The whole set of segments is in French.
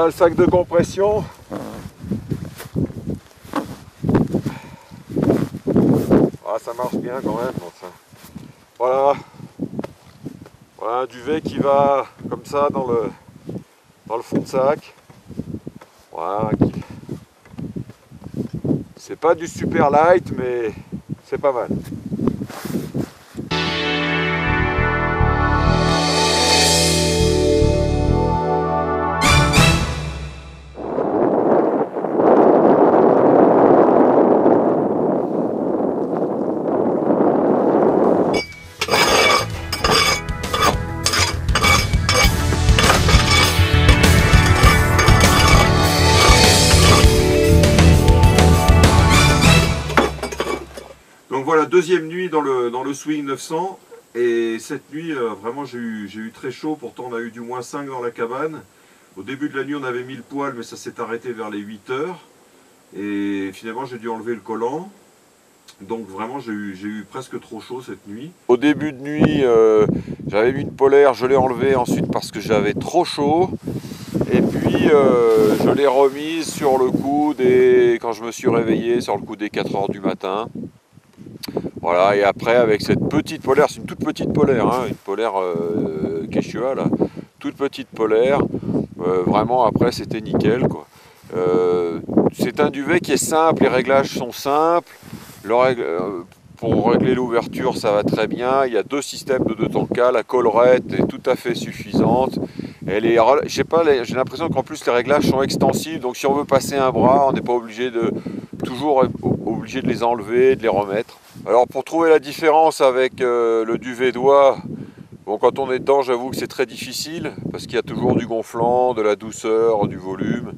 Voilà le sac de compression. Ah, ça marche bien quand même. Bon, ça. Voilà. Voilà un duvet qui va comme ça dans le fond de sac. Voilà. C'est pas du super light, mais c'est pas mal. Donc voilà, deuxième nuit dans le Swing 900, et cette nuit, vraiment j'ai eu très chaud, pourtant on a eu du -5 dans la cabane. Au début de la nuit on avait mis le poêle, mais ça s'est arrêté vers les 8 heures, et finalement j'ai dû enlever le collant, donc vraiment j'ai eu presque trop chaud cette nuit. Au début de nuit, j'avais mis une polaire, je l'ai enlevée ensuite parce que j'avais trop chaud, et puis je l'ai remise sur le coup quand je me suis réveillé, sur le coup des 4 heures du matin. Voilà, et après avec cette petite polaire, c'est une toute petite polaire, hein, une polaire Quechua là, toute petite polaire, vraiment après c'était nickel quoi. C'est un duvet qui est simple, les réglages sont simples, pour régler l'ouverture ça va très bien, il y a deux systèmes de 2 tankas, la collerette est tout à fait suffisante. Je sais pas, j'ai l'impression qu'en plus les réglages sont extensibles, donc si on veut passer un bras, on n'est pas obligé toujours obligé de les enlever, de les remettre. Alors pour trouver la différence avec le duvet d'oie, bon, quand on est dedans, j'avoue que c'est très difficile, parce qu'il y a toujours du gonflant, de la douceur, du volume.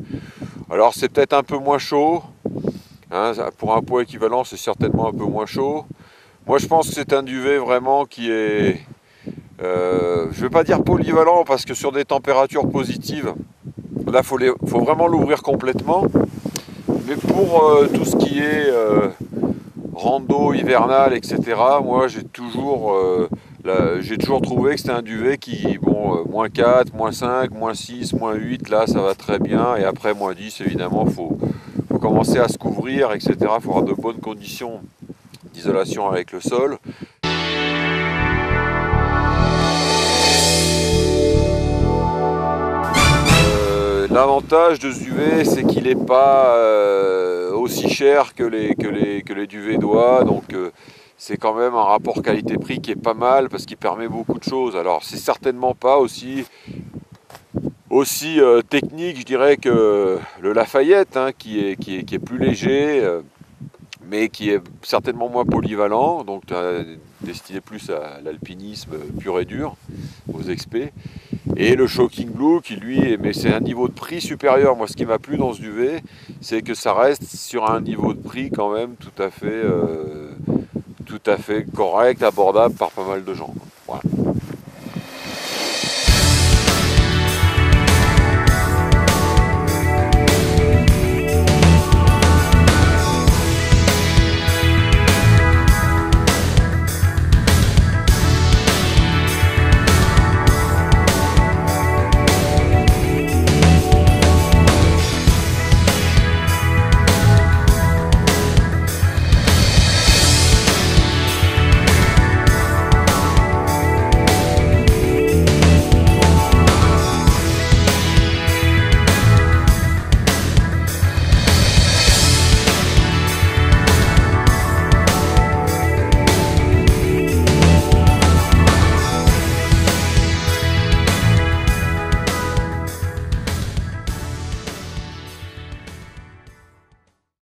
Alors c'est peut-être un peu moins chaud, hein, pour un poids équivalent c'est certainement un peu moins chaud. Moi je pense que c'est un duvet vraiment qui est, je ne vais pas dire polyvalent, parce que sur des températures positives, là il faut vraiment l'ouvrir complètement. Mais pour tout ce qui est rando hivernal, etc., moi j'ai toujours trouvé que c'était un duvet qui, bon, -4, -5, -6, -8, là ça va très bien, et après -10 évidemment, faut commencer à se couvrir, etc., il faut avoir de bonnes conditions d'isolation avec le sol. L'avantage de ce duvet, c'est qu'il n'est pas aussi cher que les duvets d'oie, donc c'est quand même un rapport qualité-prix qui est pas mal, parce qu'il permet beaucoup de choses. Alors c'est certainement pas aussi technique, je dirais, que le Lafayette, hein, qui est plus léger, mais qui est certainement moins polyvalent, donc destiné plus à l'alpinisme pur et dur, aux expés. Et le Shocking Blue qui lui, mais c'est un niveau de prix supérieur. Moi ce qui m'a plu dans ce duvet, c'est que ça reste sur un niveau de prix quand même tout à fait correct, abordable par pas mal de gens.